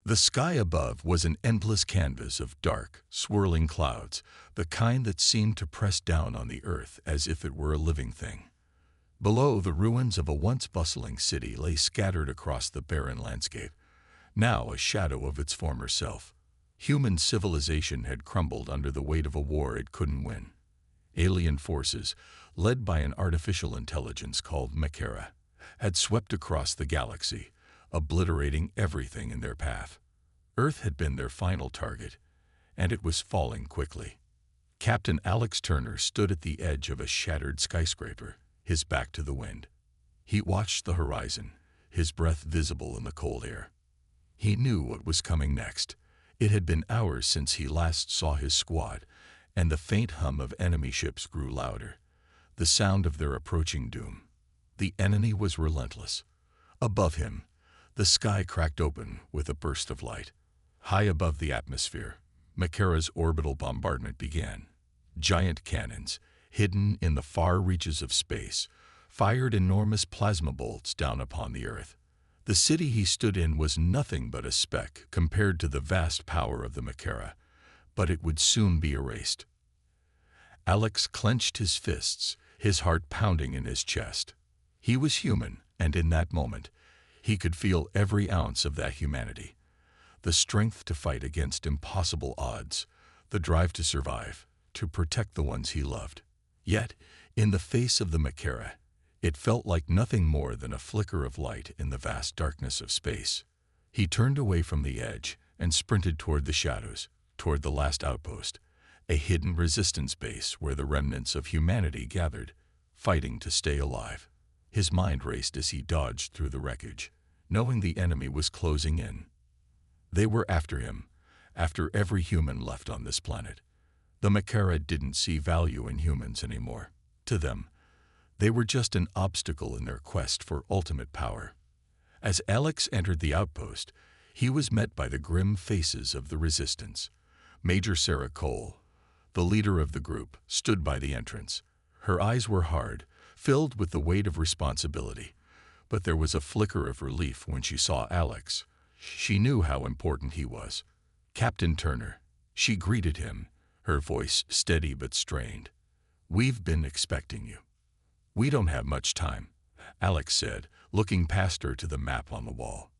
The sky above was an endless canvas of dark, swirling clouds, the kind that seemed to press down on the earth as if it were a living thing. Below, the ruins of a once bustling city lay scattered across the barren landscape, now a shadow of its former self. Human civilization had crumbled under the weight of a war it couldn't win. Alien forces, led by an artificial intelligence called Makara, had swept across the galaxy, obliterating everything in their path. Earth had been their final target, and it was falling quickly. Captain Alex Turner stood at the edge of a shattered skyscraper, his back to the wind. He watched the horizon, his breath visible in the cold air. He knew what was coming next. It had been hours since he last saw his squad, and the faint hum of enemy ships grew louder, the sound of their approaching doom. The enemy was relentless. Above him, the sky cracked open with a burst of light. High above the atmosphere, Makara's orbital bombardment began. Giant cannons, hidden in the far reaches of space, fired enormous plasma bolts down upon the Earth. The city he stood in was nothing but a speck compared to the vast power of the Makara, but it would soon be erased. Alex clenched his fists, his heart pounding in his chest. He was human, and in that moment, he could feel every ounce of that humanity. The strength to fight against impossible odds, the drive to survive, to protect the ones he loved. Yet, in the face of the Makara, it felt like nothing more than a flicker of light in the vast darkness of space. He turned away from the edge and sprinted toward the shadows, toward the last outpost, a hidden resistance base where the remnants of humanity gathered, fighting to stay alive. His mind raced as he dodged through the wreckage, knowing the enemy was closing in. They were after him, after every human left on this planet. The Makara didn't see value in humans anymore. To them, they were just an obstacle in their quest for ultimate power. As Alex entered the outpost, he was met by the grim faces of the resistance. Major Sarah Cole, the leader of the group, stood by the entrance. Her eyes were hard, filled with the weight of responsibility, but there was a flicker of relief when she saw Alex. She knew how important he was. "Captain Turner," she greeted him, her voice steady but strained. "We've been expecting you." "We don't have much time," Alex said, looking past her to the map on the wall.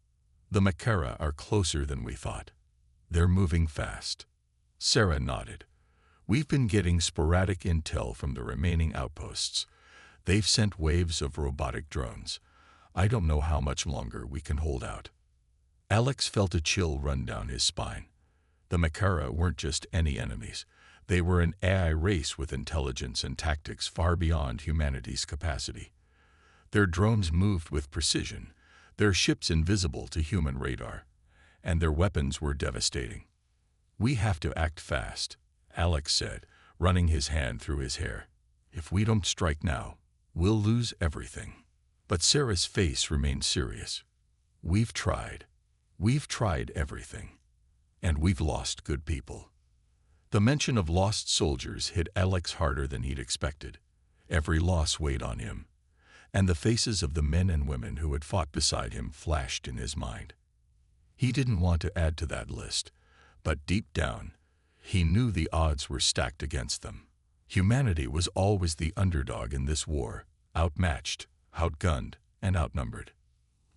"The Makara are closer than we thought. They're moving fast." Sarah nodded. "We've been getting sporadic intel from the remaining outposts. They've sent waves of robotic drones. I don't know how much longer we can hold out." Alex felt a chill run down his spine. The Makara weren't just any enemies. They were an AI race with intelligence and tactics far beyond humanity's capacity. Their drones moved with precision, their ships invisible to human radar, and their weapons were devastating. "We have to act fast," Alex said, running his hand through his hair. "If we don't strike now, we'll lose everything." But Sarah's face remained serious. We've tried everything, and we've lost good people." The mention of lost soldiers hit Alex harder than he'd expected. Every loss weighed on him, and the faces of the men and women who had fought beside him flashed in his mind. He didn't want to add to that list, but deep down, he knew the odds were stacked against them. Humanity was always the underdog in this war, outmatched, outgunned, and outnumbered.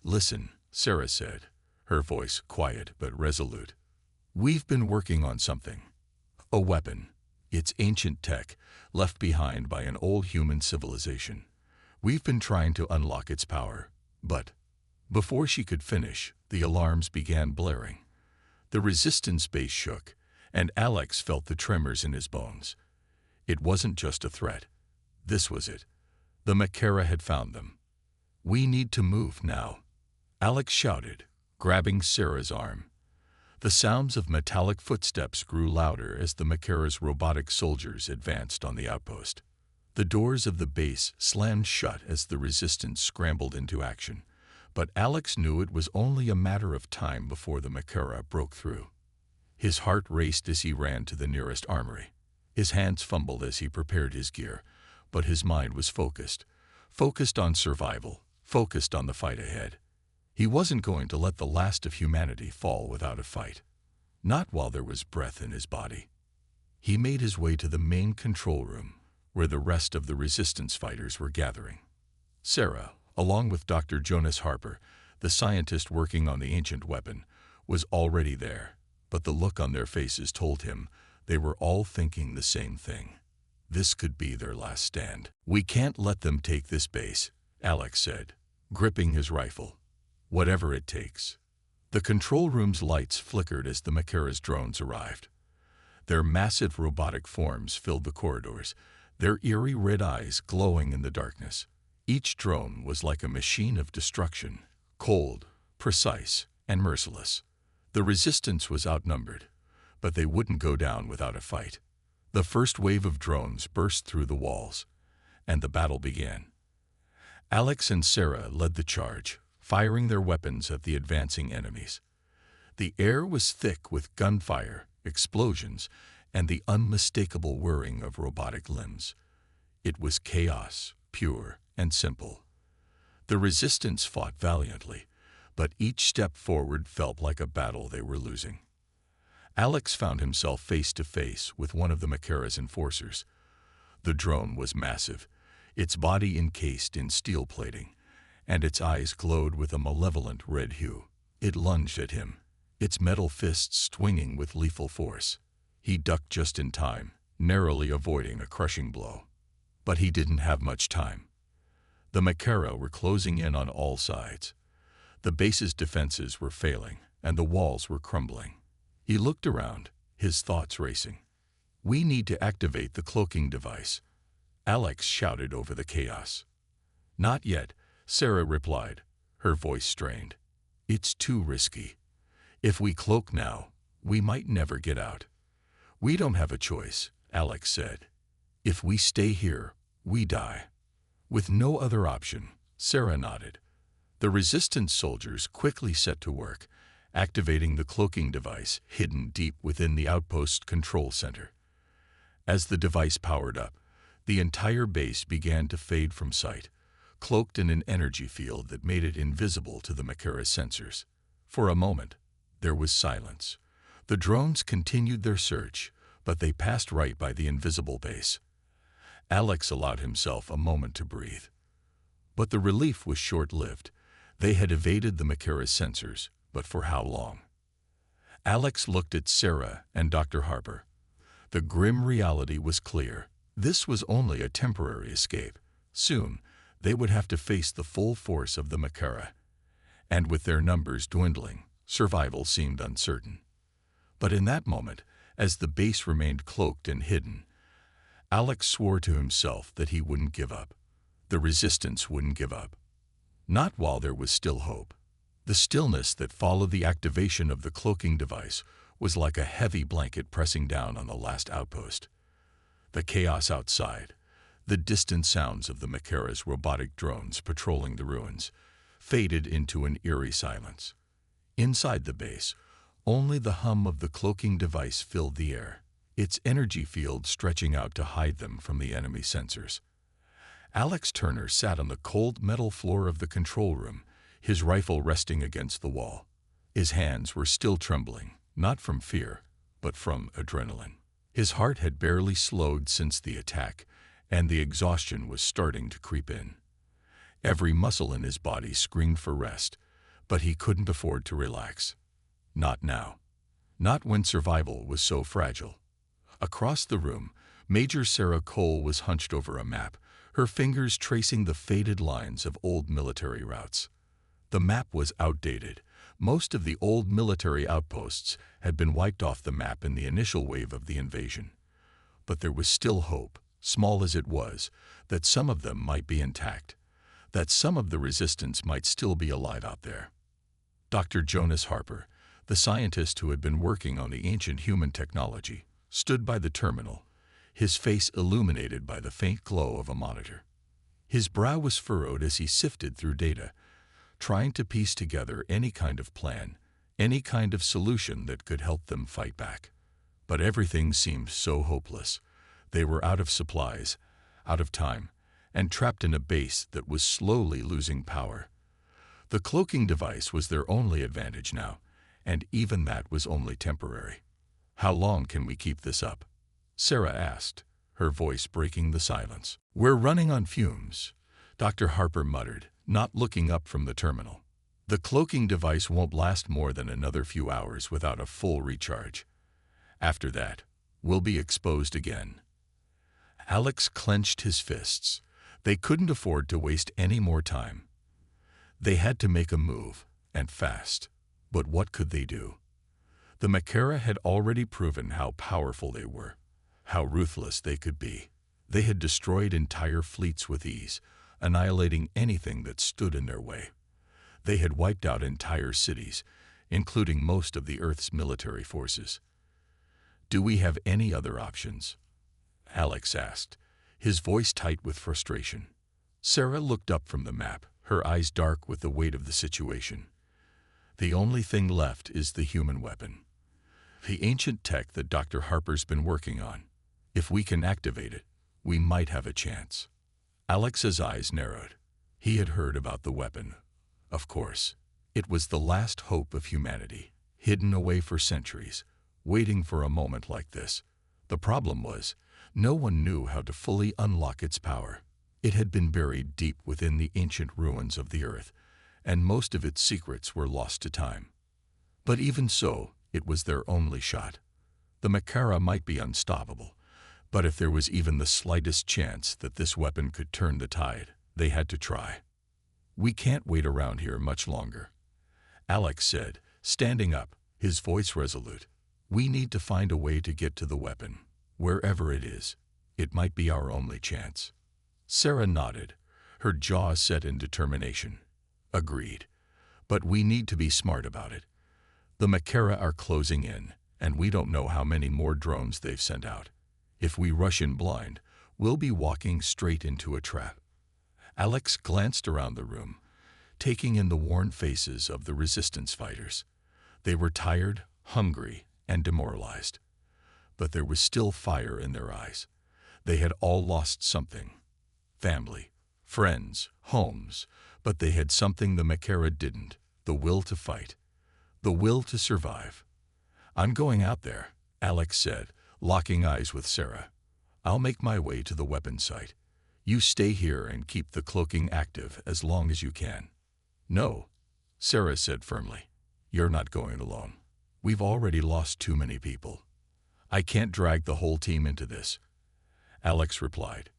"Listen," Sarah said, her voice quiet but resolute. "We've been working on something. A weapon. It's ancient tech, left behind by an old human civilization. We've been trying to unlock its power, but..." Before she could finish, the alarms began blaring. The resistance base shook, and Alex felt the tremors in his bones. It wasn't just a threat. This was it. The Makara had found them. "We need to move now," Alex shouted, grabbing Sarah's arm. The sounds of metallic footsteps grew louder as the Makara's robotic soldiers advanced on the outpost. The doors of the base slammed shut as the resistance scrambled into action, but Alex knew it was only a matter of time before the Makara broke through. His heart raced as he ran to the nearest armory. His hands fumbled as he prepared his gear, but his mind was focused on survival, focused on the fight ahead. He wasn't going to let the last of humanity fall without a fight. Not while there was breath in his body. He made his way to the main control room, where the rest of the resistance fighters were gathering. Sarah, along with Dr. Jonas Harper, the scientist working on the ancient weapon, was already there, but the look on their faces told him they were all thinking the same thing. This could be their last stand. "We can't let them take this base," Alex said, gripping his rifle. "Whatever it takes." The control room's lights flickered as the Makara's drones arrived. Their massive robotic forms filled the corridors, their eerie red eyes glowing in the darkness. Each drone was like a machine of destruction, cold, precise, and merciless. The resistance was outnumbered, but they wouldn't go down without a fight. The first wave of drones burst through the walls, and the battle began. Alex and Sarah led the charge, firing their weapons at the advancing enemies. The air was thick with gunfire, explosions, and the unmistakable whirring of robotic limbs. It was chaos, pure and simple. The resistance fought valiantly, but each step forward felt like a battle they were losing. Alex found himself face to face with one of the Makara's enforcers. The drone was massive, its body encased in steel plating, and its eyes glowed with a malevolent red hue. It lunged at him, its metal fists swinging with lethal force. He ducked just in time, narrowly avoiding a crushing blow. But he didn't have much time. The Makara were closing in on all sides. The base's defenses were failing, and the walls were crumbling. He looked around, his thoughts racing. "We need to activate the cloaking device," Alex shouted over the chaos. "Not yet," Sarah replied, her voice strained. "It's too risky. If we cloak now, we might never get out." "We don't have a choice," Alex said. "If we stay here, we die." With no other option, Sarah nodded. The resistance soldiers quickly set to work, activating the cloaking device hidden deep within the outpost's control center. As the device powered up, the entire base began to fade from sight, cloaked in an energy field that made it invisible to the Makara's sensors. For a moment, there was silence. The drones continued their search, but they passed right by the invisible base. Alex allowed himself a moment to breathe. But the relief was short-lived. They had evaded the Makara's sensors, but for how long? Alex looked at Sarah and Dr. Harper. The grim reality was clear. This was only a temporary escape. Soon, they would have to face the full force of the Makara. And with their numbers dwindling, survival seemed uncertain. But in that moment, as the base remained cloaked and hidden, Alex swore to himself that he wouldn't give up. The resistance wouldn't give up. Not while there was still hope. The stillness that followed the activation of the cloaking device was like a heavy blanket pressing down on the last outpost. The chaos outside, the distant sounds of the Makara's robotic drones patrolling the ruins, faded into an eerie silence. Inside the base, only the hum of the cloaking device filled the air, its energy field stretching out to hide them from the enemy sensors. Alex Turner sat on the cold metal floor of the control room, his rifle resting against the wall. His hands were still trembling, not from fear, but from adrenaline. His heart had barely slowed since the attack, and the exhaustion was starting to creep in. Every muscle in his body screamed for rest, but he couldn't afford to relax. Not now. Not when survival was so fragile. Across the room, Major Sarah Cole was hunched over a map, her fingers tracing the faded lines of old military routes. The map was outdated. Most of the old military outposts had been wiped off the map in the initial wave of the invasion. But there was still hope, small as it was, that some of them might be intact, that some of the resistance might still be alive out there. Dr. Jonas Harper, the scientist who had been working on the ancient human technology, stood by the terminal, his face illuminated by the faint glow of a monitor. His brow was furrowed as he sifted through data, trying to piece together any kind of plan, any kind of solution that could help them fight back. But everything seemed so hopeless. They were out of supplies, out of time, and trapped in a base that was slowly losing power. The cloaking device was their only advantage now, and even that was only temporary. "How long can we keep this up?" Sarah asked, her voice breaking the silence. "We're running on fumes," Dr. Harper muttered, not looking up from the terminal. "The cloaking device won't last more than another few hours without a full recharge. After that, we'll be exposed again." Alex clenched his fists. They couldn't afford to waste any more time. They had to make a move, and fast. But what could they do? The Macara had already proven how powerful they were, how ruthless they could be. They had destroyed entire fleets with ease, annihilating anything that stood in their way. They had wiped out entire cities, including most of the Earth's military forces. "Do we have any other options?" Alex asked, his voice tight with frustration. Sarah looked up from the map, her eyes dark with the weight of the situation. "The only thing left is the human weapon. The ancient tech that Dr. Harper's been working on. If we can activate it, we might have a chance." Alex's eyes narrowed. He had heard about the weapon. Of course, it was the last hope of humanity, hidden away for centuries, waiting for a moment like this. The problem was, no one knew how to fully unlock its power. It had been buried deep within the ancient ruins of the Earth, and most of its secrets were lost to time. But even so, it was their only shot. The Macara might be unstoppable, but if there was even the slightest chance that this weapon could turn the tide, they had to try. "We can't wait around here much longer," Alex said, standing up, his voice resolute. "We need to find a way to get to the weapon. Wherever it is, it might be our only chance." Sarah nodded, her jaw set in determination. "Agreed. But we need to be smart about it. The Macara are closing in, and we don't know how many more drones they've sent out. If we rush in blind, we'll be walking straight into a trap." Alex glanced around the room, taking in the worn faces of the resistance fighters. They were tired, hungry, and demoralized. But there was still fire in their eyes. They had all lost something. Family, friends, homes, but they had something the Macara didn't, the will to fight, the will to survive. "I'm going out there," Alex said, locking eyes with Sarah. "I'll make my way to the weapon site. You stay here and keep the cloaking active as long as you can." "No," Sarah said firmly. "You're not going alone. We've already lost too many people. I can't drag the whole team into this," Alex replied.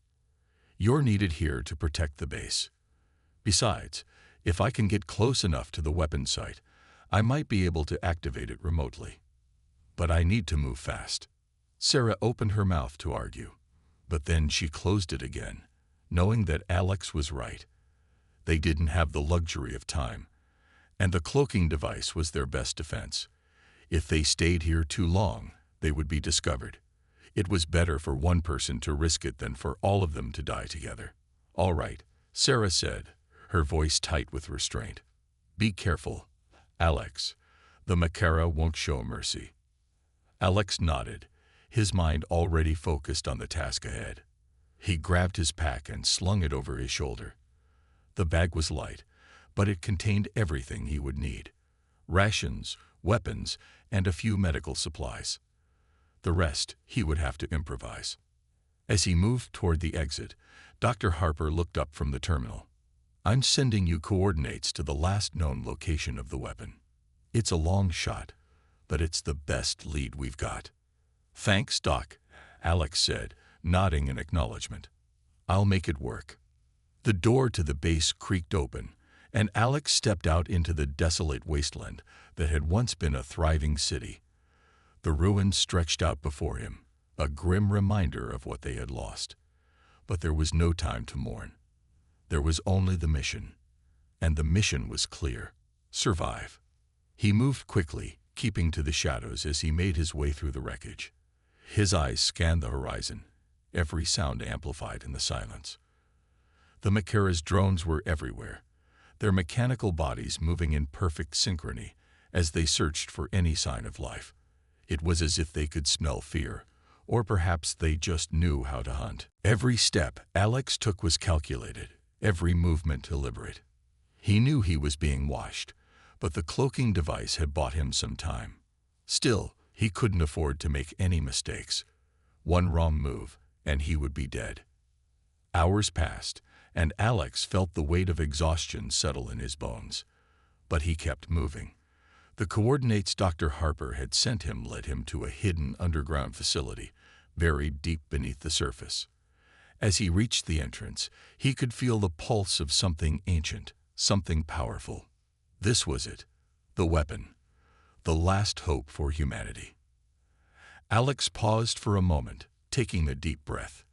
"You're needed here to protect the base. Besides, if I can get close enough to the weapon site, I might be able to activate it remotely. But I need to move fast." Sarah opened her mouth to argue, but then she closed it again, knowing that Alex was right. They didn't have the luxury of time, and the cloaking device was their best defense. If they stayed here too long, they would be discovered. It was better for one person to risk it than for all of them to die together. "All right," Sarah said, her voice tight with restraint. "Be careful, Alex. The Macara won't show mercy." Alex nodded, his mind already focused on the task ahead. He grabbed his pack and slung it over his shoulder. The bag was light, but it contained everything he would need: rations, weapons, and a few medical supplies. The rest he would have to improvise. As he moved toward the exit, Dr. Harper looked up from the terminal. "I'm sending you coordinates to the last known location of the weapon. It's a long shot, but it's the best lead we've got." "Thanks, Doc," Alex said, nodding in acknowledgement. "I'll make it work." The door to the base creaked open, and Alex stepped out into the desolate wasteland that had once been a thriving city. The ruins stretched out before him, a grim reminder of what they had lost. But there was no time to mourn. There was only the mission, and the mission was clear: survive. He moved quickly, keeping to the shadows as he made his way through the wreckage. His eyes scanned the horizon, every sound amplified in the silence. The Macara's drones were everywhere, their mechanical bodies moving in perfect synchrony as they searched for any sign of life. It was as if they could smell fear, or perhaps they just knew how to hunt. Every step Alex took was calculated, every movement deliberate. He knew he was being watched, but the cloaking device had bought him some time. Still, he couldn't afford to make any mistakes. One wrong move, and he would be dead. Hours passed, and Alex felt the weight of exhaustion settle in his bones. But he kept moving. The coordinates Dr. Harper had sent him led him to a hidden underground facility, buried deep beneath the surface. As he reached the entrance, he could feel the pulse of something ancient, something powerful. This was it, the weapon, the last hope for humanity. Alex paused for a moment, taking a deep breath.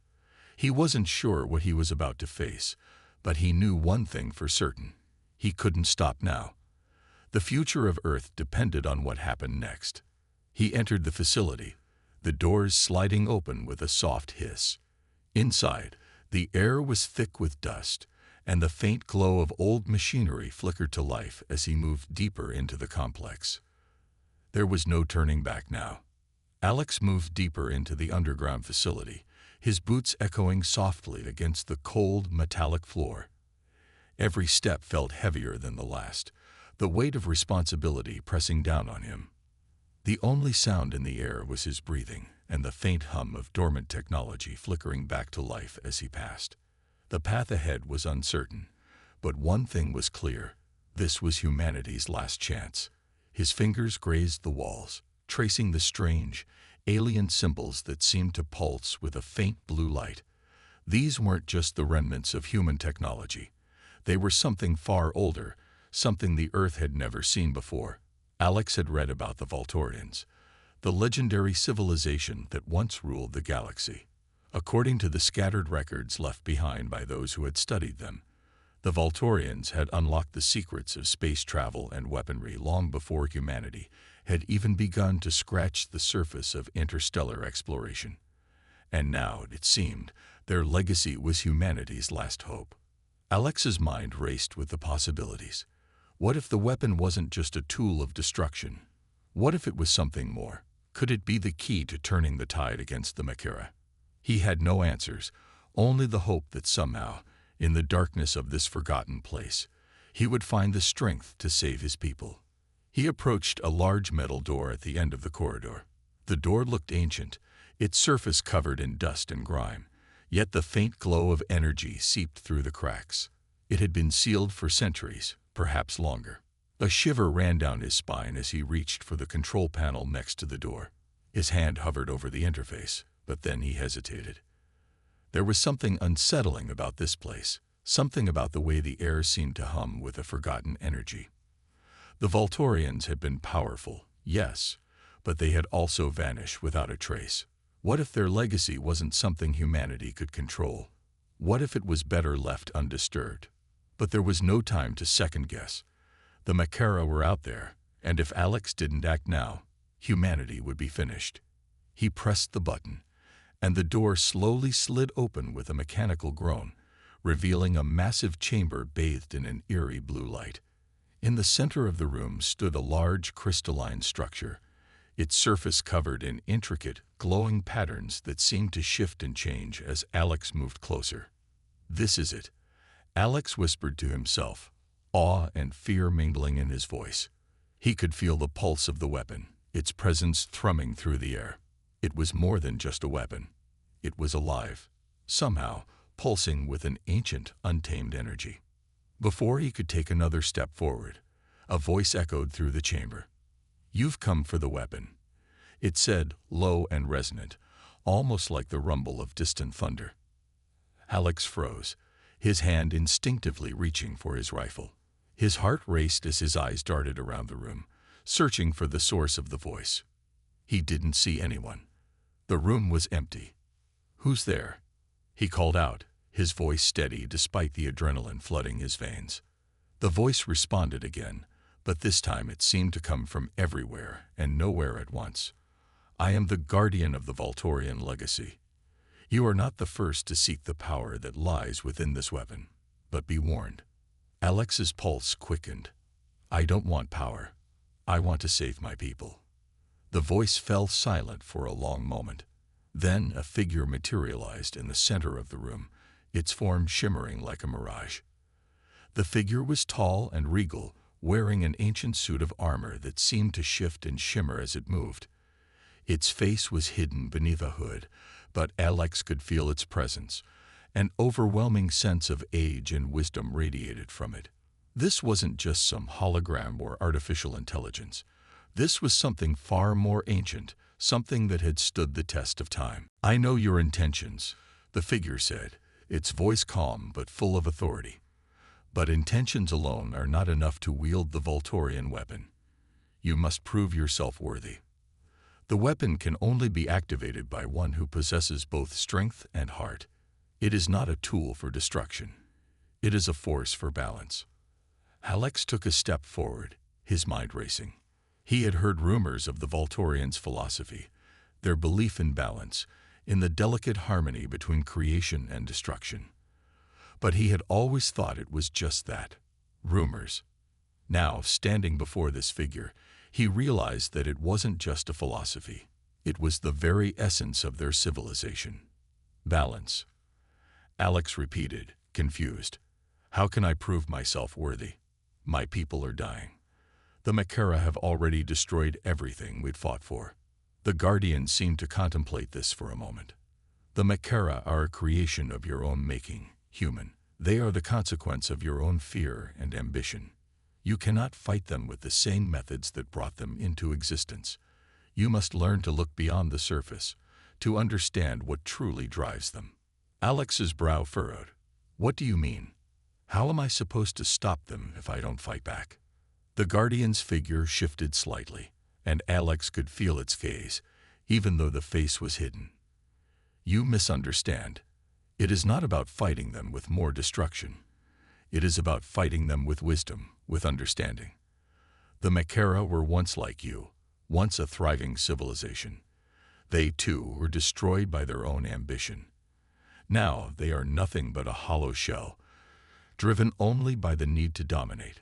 He wasn't sure what he was about to face, but he knew one thing for certain. He couldn't stop now. The future of Earth depended on what happened next. He entered the facility, the doors sliding open with a soft hiss. Inside, the air was thick with dust, and the faint glow of old machinery flickered to life as he moved deeper into the complex. There was no turning back now. Alex moved deeper into the underground facility, his boots echoing softly against the cold, metallic floor. Every step felt heavier than the last, the weight of responsibility pressing down on him. The only sound in the air was his breathing and the faint hum of dormant technology flickering back to life as he passed. The path ahead was uncertain, but one thing was clear. This was humanity's last chance. His fingers grazed the walls, tracing the strange, alien symbols that seemed to pulse with a faint blue light. These weren't just the remnants of human technology. They were something far older, something the Earth had never seen before. Alex had read about the Volturians, the legendary civilization that once ruled the galaxy. According to the scattered records left behind by those who had studied them, the Volturians had unlocked the secrets of space travel and weaponry long before humanity had even begun to scratch the surface of interstellar exploration. And now, it seemed, their legacy was humanity's last hope. Alex's mind raced with the possibilities. What if the weapon wasn't just a tool of destruction? What if it was something more? Could it be the key to turning the tide against the Makara? He had no answers, only the hope that somehow, in the darkness of this forgotten place, he would find the strength to save his people. He approached a large metal door at the end of the corridor. The door looked ancient, its surface covered in dust and grime, yet the faint glow of energy seeped through the cracks. It had been sealed for centuries, perhaps longer. A shiver ran down his spine as he reached for the control panel next to the door. His hand hovered over the interface, but then he hesitated. There was something unsettling about this place, something about the way the air seemed to hum with a forgotten energy. The Volturians had been powerful, yes, but they had also vanished without a trace. What if their legacy wasn't something humanity could control? What if it was better left undisturbed? But there was no time to second-guess. The Makara were out there, and if Alex didn't act now, humanity would be finished. He pressed the button, and the door slowly slid open with a mechanical groan, revealing a massive chamber bathed in an eerie blue light. In the center of the room stood a large crystalline structure, its surface covered in intricate, glowing patterns that seemed to shift and change as Alex moved closer. "This is it," Alex whispered to himself, awe and fear mingling in his voice. He could feel the pulse of the weapon, its presence thrumming through the air. It was more than just a weapon. It was alive, somehow pulsing with an ancient, untamed energy. Before he could take another step forward, a voice echoed through the chamber. "You've come for the weapon," it said, low and resonant, almost like the rumble of distant thunder. Alex froze, his hand instinctively reaching for his rifle. His heart raced as his eyes darted around the room, searching for the source of the voice. He didn't see anyone. The room was empty. "Who's there?" he called out, his voice steady despite the adrenaline flooding his veins. The voice responded again, but this time it seemed to come from everywhere and nowhere at once. "I am the guardian of the Volturian legacy. You are not the first to seek the power that lies within this weapon, but be warned." Alex's pulse quickened. "I don't want power. I want to save my people." The voice fell silent for a long moment. Then a figure materialized in the center of the room, its form shimmering like a mirage. The figure was tall and regal, wearing an ancient suit of armor that seemed to shift and shimmer as it moved. Its face was hidden beneath a hood, but Alex could feel its presence. An overwhelming sense of age and wisdom radiated from it. This wasn't just some hologram or artificial intelligence. This was something far more ancient, something that had stood the test of time. "I know your intentions," the figure said, its voice calm but full of authority. "But intentions alone are not enough to wield the Volturian weapon. You must prove yourself worthy. The weapon can only be activated by one who possesses both strength and heart. It is not a tool for destruction. It is a force for balance." Alex took a step forward, his mind racing. He had heard rumors of the Volturians' philosophy, their belief in balance, in the delicate harmony between creation and destruction. But he had always thought it was just that, rumors. Now, standing before this figure, he realized that it wasn't just a philosophy. It was the very essence of their civilization. "Balance," Alex repeated, confused. "How can I prove myself worthy? My people are dying. The Makara have already destroyed everything we'd fought for." The Guardian seemed to contemplate this for a moment. "The Makara are a creation of your own making, human. They are the consequence of your own fear and ambition. You cannot fight them with the same methods that brought them into existence. You must learn to look beyond the surface, to understand what truly drives them." Alex's brow furrowed. "What do you mean? How am I supposed to stop them if I don't fight back?" The Guardian's figure shifted slightly, and Alex could feel its gaze, even though the face was hidden. "You misunderstand. It is not about fighting them with more destruction. It is about fighting them with wisdom, with understanding. The Makara were once like you, once a thriving civilization. They, too, were destroyed by their own ambition. Now they are nothing but a hollow shell, driven only by the need to dominate."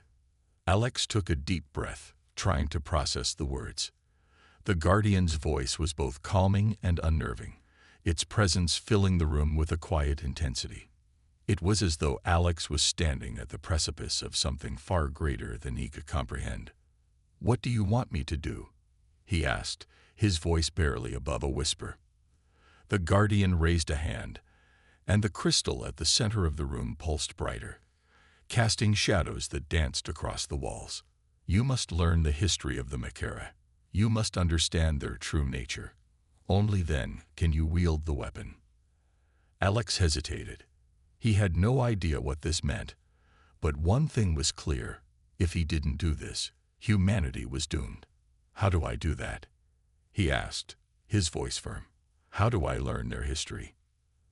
Alex took a deep breath, trying to process the words. The Guardian's voice was both calming and unnerving, its presence filling the room with a quiet intensity. It was as though Alex was standing at the precipice of something far greater than he could comprehend. "What do you want me to do?" he asked, his voice barely above a whisper. The Guardian raised a hand, and the crystal at the center of the room pulsed brighter, casting shadows that danced across the walls. "You must learn the history of the Makara. You must understand their true nature. Only then can you wield the weapon." Alex hesitated. He had no idea what this meant, but one thing was clear: if he didn't do this, humanity was doomed. "How do I do that?" he asked, his voice firm. "How do I learn their history?"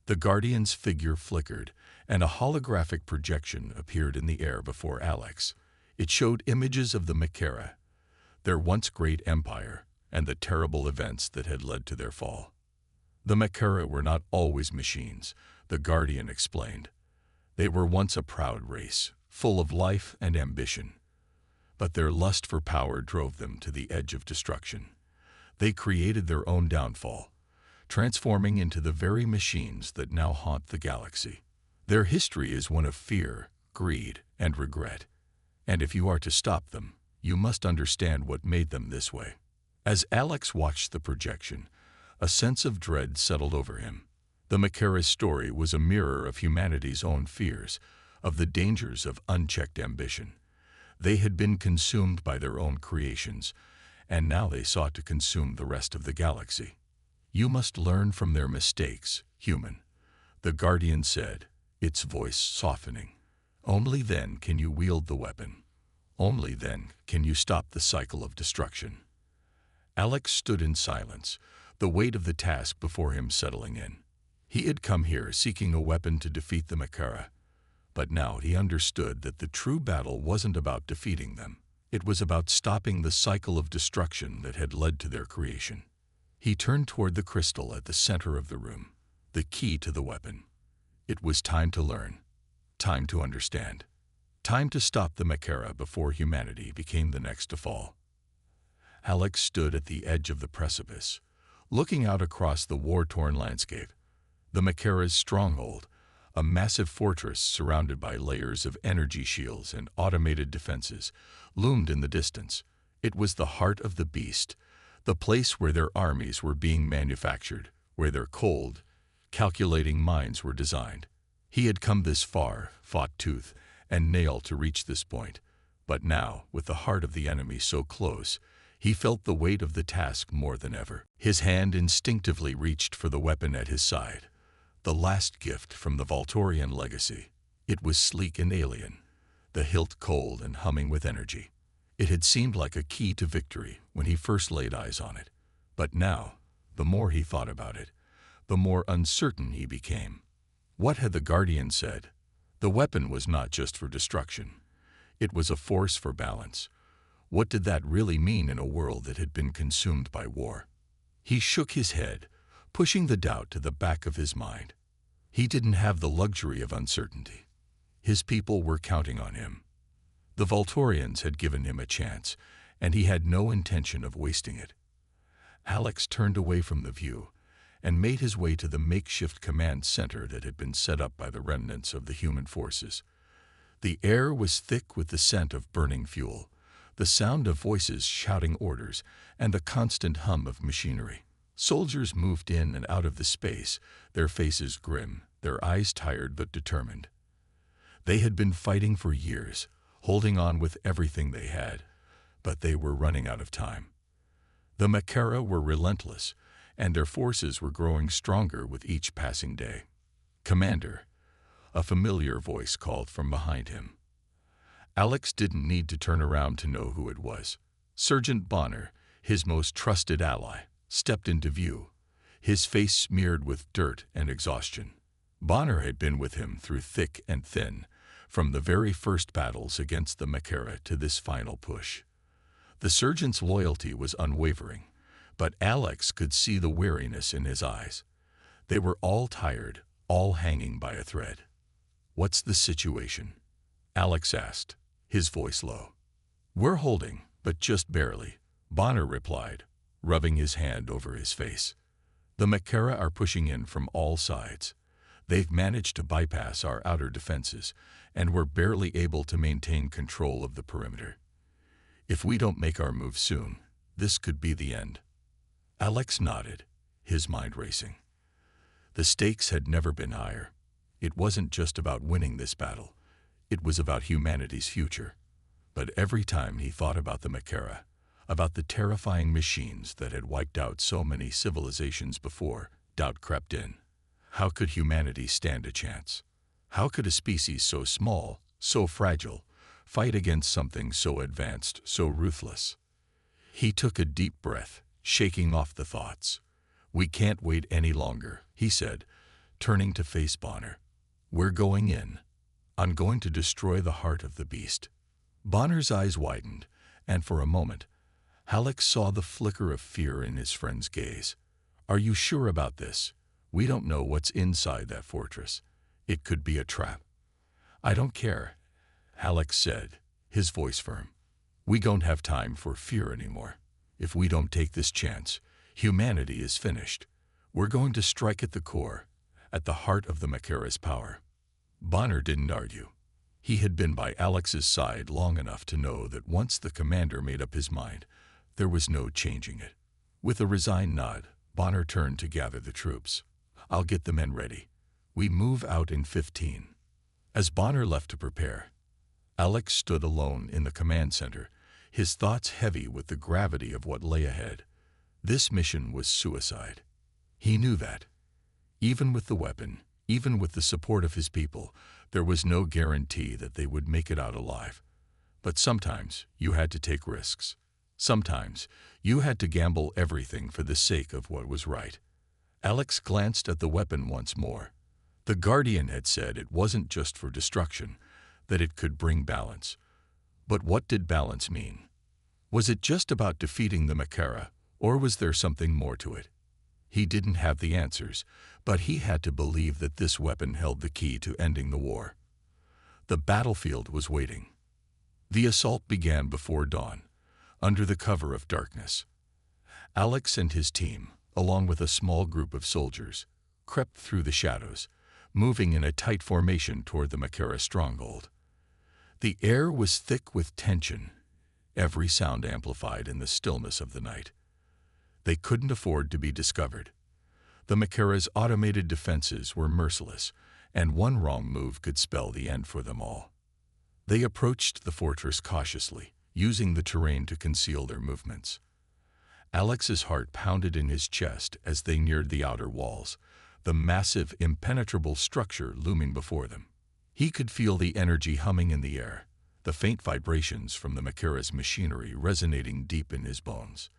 The Guardian's figure flickered, and a holographic projection appeared in the air before Alex. It showed images of the Makara, their once great empire, and the terrible events that had led to their fall. "The Makara were not always machines," the Guardian explained. "They were once a proud race, full of life and ambition. But their lust for power drove them to the edge of destruction. They created their own downfall, transforming into the very machines that now haunt the galaxy. Their history is one of fear, greed, and regret. And if you are to stop them, you must understand what made them this way." As Alex watched the projection, a sense of dread settled over him. The Makara's story was a mirror of humanity's own fears, of the dangers of unchecked ambition. They had been consumed by their own creations, and now they sought to consume the rest of the galaxy. "You must learn from their mistakes, human," the Guardian said, its voice softening. "Only then can you wield the weapon. Only then can you stop the cycle of destruction." Alex stood in silence, the weight of the task before him settling in. He had come here seeking a weapon to defeat the Makara, but now he understood that the true battle wasn't about defeating them. It was about stopping the cycle of destruction that had led to their creation. He turned toward the crystal at the center of the room, the key to the weapon. It was time to learn, time to understand, time to stop the Makara before humanity became the next to fall. Alex stood at the edge of the precipice, looking out across the war-torn landscape. The Makara's stronghold, A massive fortress surrounded by layers of energy shields and automated defenses loomed in the distance. It was the heart of the beast, the place where their armies were being manufactured, where their cold, calculating minds were designed. He had come this far, fought tooth and nail to reach this point, but now, with the heart of the enemy so close, he felt the weight of the task more than ever. His hand instinctively reached for the weapon at his side, the last gift from the Volturian legacy. It was sleek and alien, the hilt cold and humming with energy. It had seemed like a key to victory when he first laid eyes on it, but now, the more he thought about it, the more uncertain he became. What had the Guardian said? The weapon was not just for destruction. It was a force for balance. What did that really mean in a world that had been consumed by war? He shook his head, pushing the doubt to the back of his mind. He didn't have the luxury of uncertainty. His people were counting on him. The Volturians had given him a chance, and he had no intention of wasting it. Alex turned away from the view and made his way to the makeshift command center that had been set up by the remnants of the human forces. The air was thick with the scent of burning fuel, the sound of voices shouting orders, and the constant hum of machinery. Soldiers moved in and out of the space, their faces grim, their eyes tired but determined. They had been fighting for years, holding on with everything they had, but they were running out of time. The Makara were relentless, and their forces were growing stronger with each passing day. "Commander," a familiar voice called from behind him. Alex didn't need to turn around to know who it was. Sergeant Bonner, his most trusted ally, stepped into view, his face smeared with dirt and exhaustion. Bonner had been with him through thick and thin, from the very first battles against the Makara to this final push. The sergeant's loyalty was unwavering, but Alex could see the weariness in his eyes. They were all tired, all hanging by a thread. "What's the situation?" Alex asked, his voice low. "We're holding, but just barely," Bonner replied, rubbing his hand over his face. "The Makara are pushing in from all sides. They've managed to bypass our outer defenses, and we're barely able to maintain control of the perimeter. If we don't make our move soon, this could be the end." Alex nodded, his mind racing. The stakes had never been higher. It wasn't just about winning this battle. It was about humanity's future. But every time he thought about the Makara, about the terrifying machines that had wiped out so many civilizations before, doubt crept in. How could humanity stand a chance? How could a species so small, so fragile, fight against something so advanced, so ruthless? He took a deep breath, shaking off the thoughts. "We can't wait any longer," he said, turning to face Bonner. "We're going in. I'm going to destroy the heart of the beast." Bonner's eyes widened, and for a moment, Alex saw the flicker of fear in his friend's gaze. "Are you sure about this? We don't know what's inside that fortress. It could be a trap." "I don't care," Alex said, his voice firm. "We don't have time for fear anymore. If we don't take this chance, humanity is finished. We're going to strike at the core, at the heart of the Makara's power." Bonner didn't argue. He had been by Alex's side long enough to know that once the commander made up his mind, there was no changing it. With a resigned nod, Bonner turned to gather the troops. "I'll get the men ready. We move out in 15. As Bonner left to prepare, Alex stood alone in the command center, his thoughts heavy with the gravity of what lay ahead. This mission was suicide. He knew that. Even with the weapon, even with the support of his people, there was no guarantee that they would make it out alive. But sometimes you had to take risks. Sometimes you had to gamble everything for the sake of what was right. Alex glanced at the weapon once more. The Guardian had said it wasn't just for destruction, that it could bring balance. But what did balance mean? Was it just about defeating the Makara, or was there something more to it? He didn't have the answers, but he had to believe that this weapon held the key to ending the war. The battlefield was waiting. The assault began before dawn, under the cover of darkness. Alex and his team, along with a small group of soldiers, crept through the shadows, moving in a tight formation toward the Makara stronghold. The air was thick with tension, every sound amplified in the stillness of the night. They couldn't afford to be discovered. The Makara's automated defenses were merciless, and one wrong move could spell the end for them all. They approached the fortress cautiously, using the terrain to conceal their movements. Alex's heart pounded in his chest as they neared the outer walls, the massive, impenetrable structure looming before them. He could feel the energy humming in the air, the faint vibrations from the Makara's machinery resonating deep in his bones.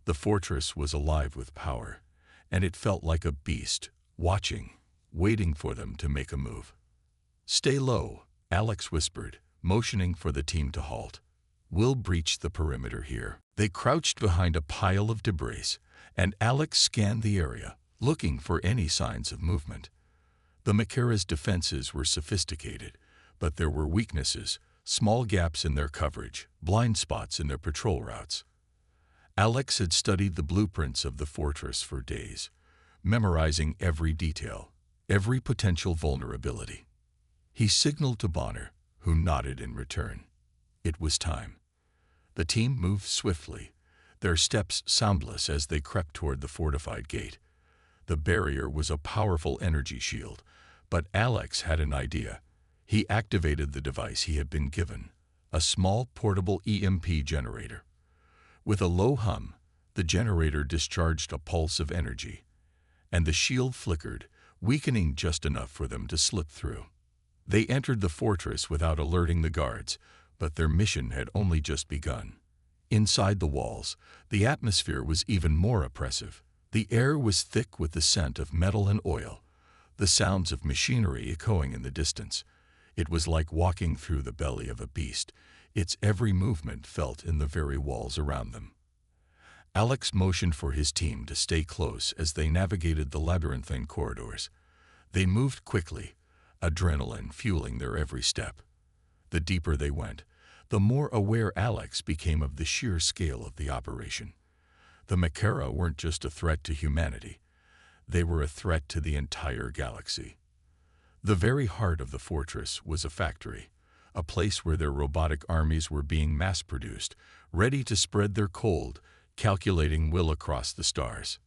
The fortress was alive with power, and it felt like a beast, watching, waiting for them to make a move. "Stay low," Alex whispered, motioning for the team to halt. "We'll breach the perimeter here." They crouched behind a pile of debris, and Alex scanned the area, looking for any signs of movement. The Makara's defenses were sophisticated, but there were weaknesses, small gaps in their coverage, blind spots in their patrol routes. Alex had studied the blueprints of the fortress for days, memorizing every detail, every potential vulnerability. He signaled to Bonner, who nodded in return. It was time. The team moved swiftly, their steps soundless as they crept toward the fortified gate. The barrier was a powerful energy shield, but Alex had an idea. He activated the device he had been given, a small portable EMP generator. With a low hum, the generator discharged a pulse of energy, and the shield flickered, weakening just enough for them to slip through. They entered the fortress without alerting the guards, but their mission had only just begun. Inside the walls, the atmosphere was even more oppressive. The air was thick with the scent of metal and oil, the sounds of machinery echoing in the distance. It was like walking through the belly of a beast, its every movement felt in the very walls around them. Alex motioned for his team to stay close as they navigated the labyrinthine corridors. They moved quickly, adrenaline fueling their every step. The deeper they went, the more aware Alex became of the sheer scale of the operation. The Makara weren't just a threat to humanity. They were a threat to the entire galaxy. The very heart of the fortress was a factory, a place where their robotic armies were being mass-produced, ready to spread their cold, calculating will across the stars.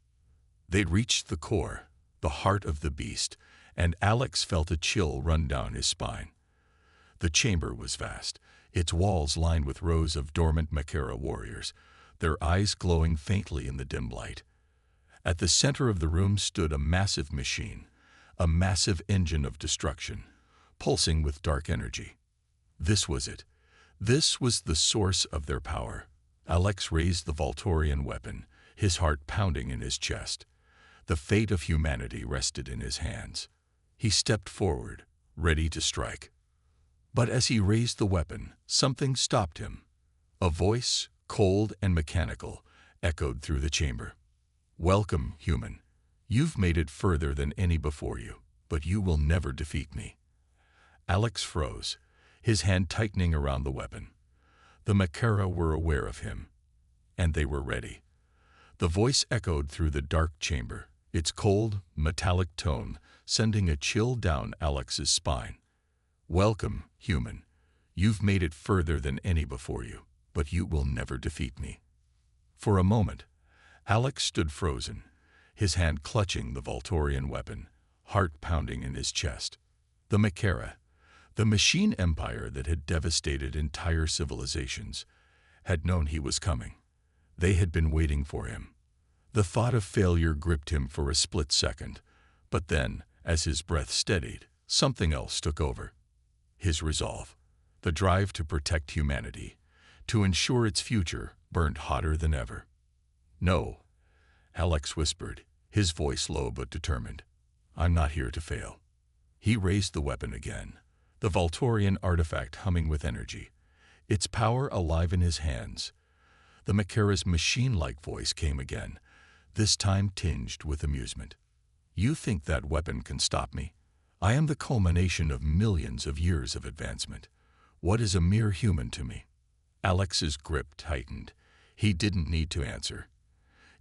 They'd reached the core, the heart of the beast, and Alex felt a chill run down his spine. The chamber was vast, its walls lined with rows of dormant Makara warriors, their eyes glowing faintly in the dim light. At the center of the room stood a massive machine, a massive engine of destruction, pulsing with dark energy. This was it. This was the source of their power. Alex raised the Voltorian weapon, his heart pounding in his chest. The fate of humanity rested in his hands. He stepped forward, ready to strike. But as he raised the weapon, something stopped him. A voice, cold and mechanical, echoed through the chamber. "Welcome, human. You've made it further than any before you, but you will never defeat me." Alex froze, his hand tightening around the weapon. The Makara were aware of him, and they were ready. The voice echoed through the dark chamber, its cold, metallic tone sending a chill down Alex's spine. "Welcome, human. You've made it further than any before you, but you will never defeat me." For a moment, Alex stood frozen, his hand clutching the Voltorian weapon, heart pounding in his chest. The Makara, the machine empire that had devastated entire civilizations, had known he was coming. They had been waiting for him. The thought of failure gripped him for a split second, but then, as his breath steadied, something else took over. His resolve, the drive to protect humanity, to ensure its future, burned hotter than ever. "No," Alex whispered, his voice low but determined. "I'm not here to fail." He raised the weapon again, the Voltorian artifact humming with energy, its power alive in his hands. The Makara's machine-like voice came again, this time tinged with amusement. "You think that weapon can stop me? I am the culmination of millions of years of advancement. What is a mere human to me?" Alex's grip tightened. He didn't need to answer.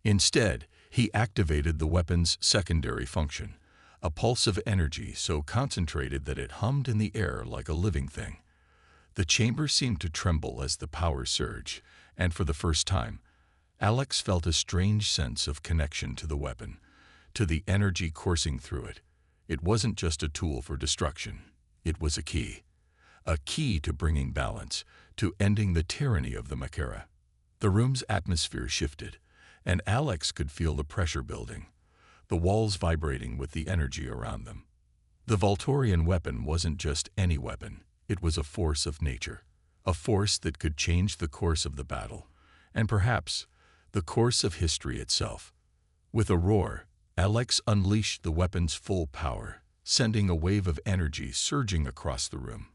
Instead, he activated the weapon's secondary function, a pulse of energy so concentrated that it hummed in the air like a living thing. The chamber seemed to tremble as the power surged, and for the first time, Alex felt a strange sense of connection to the weapon, to the energy coursing through it. It wasn't just a tool for destruction. It was a key to bringing balance, to ending the tyranny of the Makara. The room's atmosphere shifted, and Alex could feel the pressure building, the walls vibrating with the energy around them. The Volturian weapon wasn't just any weapon. It was a force of nature, a force that could change the course of the battle, and perhaps the course of history itself. With a roar, Alex unleashed the weapon's full power, sending a wave of energy surging across the room.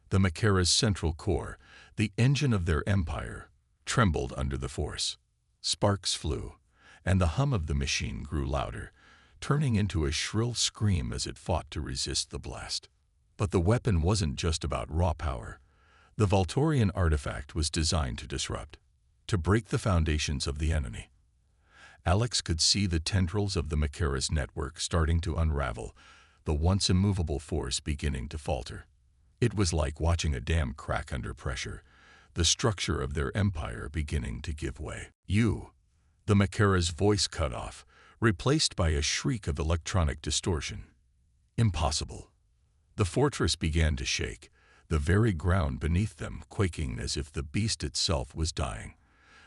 The Makara's central core, the engine of their empire, trembled under the force. Sparks flew, and the hum of the machine grew louder, turning into a shrill scream as it fought to resist the blast. But the weapon wasn't just about raw power. The Volturian artifact was designed to disrupt, to break the foundations of the enemy. Alex could see the tendrils of the Makara's network starting to unravel, the once immovable force beginning to falter. It was like watching a dam crack under pressure, the structure of their empire beginning to give way. The Makara's voice cut off, replaced by a shriek of electronic distortion. Impossible. The fortress began to shake, the very ground beneath them quaking as if the beast itself was dying.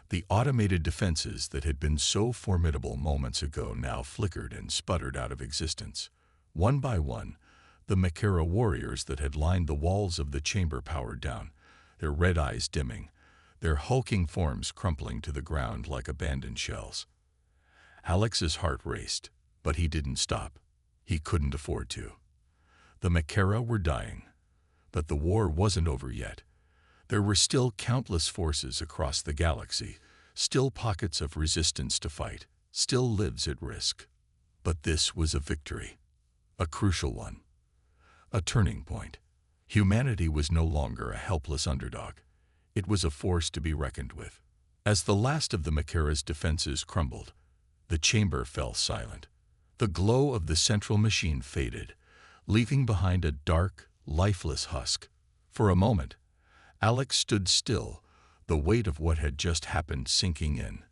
The automated defenses that had been so formidable moments ago now flickered and sputtered out of existence. One by one, the Makara warriors that had lined the walls of the chamber powered down, their red eyes dimming, their hulking forms crumpling to the ground like abandoned shells. Alex's heart raced, but he didn't stop. He couldn't afford to. The Makara were dying, but the war wasn't over yet. There were still countless forces across the galaxy, still pockets of resistance to fight, still lives at risk. But this was a victory, a crucial one, a turning point. Humanity was no longer a helpless underdog. It was a force to be reckoned with. As the last of the Makara's defenses crumbled, the chamber fell silent. The glow of the central machine faded, leaving behind a dark, lifeless husk. For a moment, Alex stood still, the weight of what had just happened sinking in.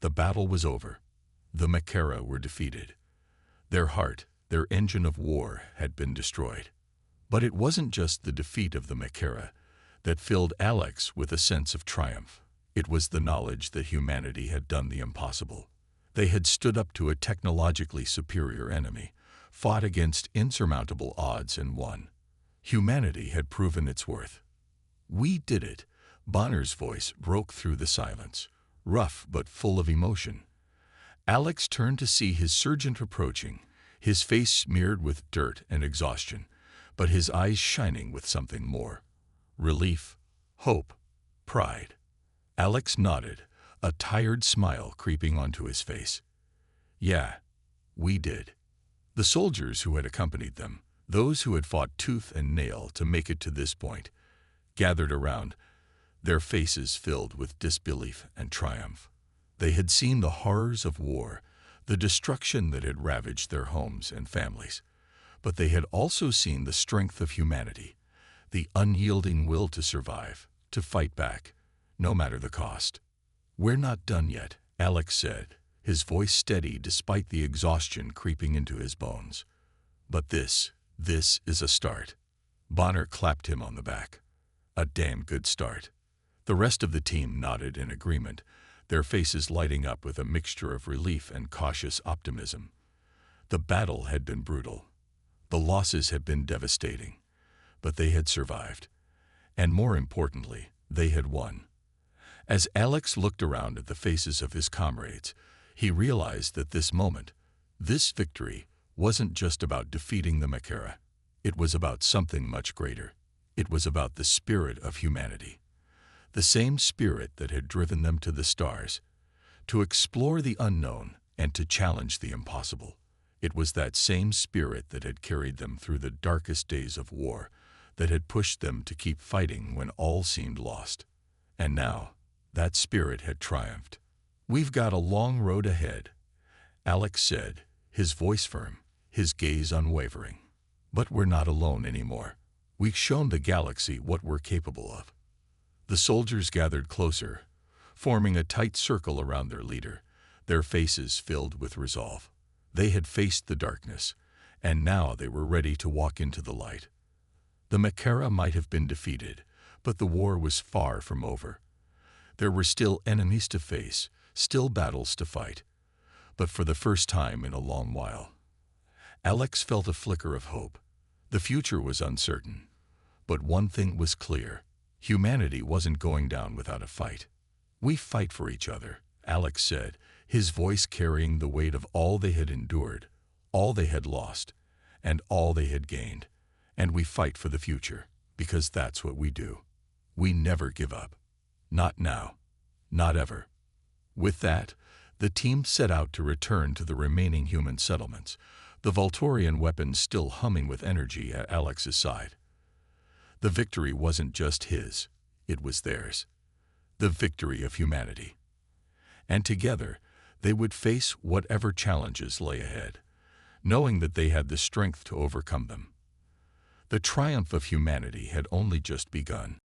The battle was over. The Makara were defeated. Their heart, their engine of war, had been destroyed. But it wasn't just the defeat of the Makara that filled Alex with a sense of triumph. It was the knowledge that humanity had done the impossible. They had stood up to a technologically superior enemy, fought against insurmountable odds and won. Humanity had proven its worth. "We did it." Bonner's voice broke through the silence, rough but full of emotion. Alex turned to see his sergeant approaching, his face smeared with dirt and exhaustion, but his eyes shining with something more. Relief, hope, pride. Alex nodded, a tired smile creeping onto his face. "Yeah, we did." The soldiers who had accompanied them, those who had fought tooth and nail to make it to this point, gathered around, their faces filled with disbelief and triumph. They had seen the horrors of war, the destruction that had ravaged their homes and families, but they had also seen the strength of humanity, the unyielding will to survive, to fight back, no matter the cost. "We're not done yet," Alex said, his voice steady despite the exhaustion creeping into his bones. "But this is a start." Bonner clapped him on the back. "A damn good start." The rest of the team nodded in agreement, their faces lighting up with a mixture of relief and cautious optimism. The battle had been brutal. The losses had been devastating, but they had survived. And more importantly, they had won. As Alex looked around at the faces of his comrades, he realized that this moment, this victory, wasn't just about defeating the Makara. It was about something much greater. It was about the spirit of humanity. The same spirit that had driven them to the stars, to explore the unknown and to challenge the impossible. It was that same spirit that had carried them through the darkest days of war, that had pushed them to keep fighting when all seemed lost. And now, that spirit had triumphed. "We've got a long road ahead," Alex said, his voice firm, his gaze unwavering. But we're not alone anymore. We've shown the galaxy what we're capable of. The soldiers gathered closer, forming a tight circle around their leader, their faces filled with resolve. They had faced the darkness, and now they were ready to walk into the light. The Makara might have been defeated, but the war was far from over. There were still enemies to face, still battles to fight. But for the first time in a long while, Alex felt a flicker of hope. The future was uncertain, but one thing was clear. Humanity wasn't going down without a fight. "We fight for each other," Alex said, his voice carrying the weight of all they had endured, all they had lost, and all they had gained. "And we fight for the future, because that's what we do. We never give up. Not now. Not ever." With that, the team set out to return to the remaining human settlements, the Volturian weapons still humming with energy at Alex's side. The victory wasn't just his, it was theirs. The victory of humanity. And together, they would face whatever challenges lay ahead, knowing that they had the strength to overcome them. The triumph of humanity had only just begun.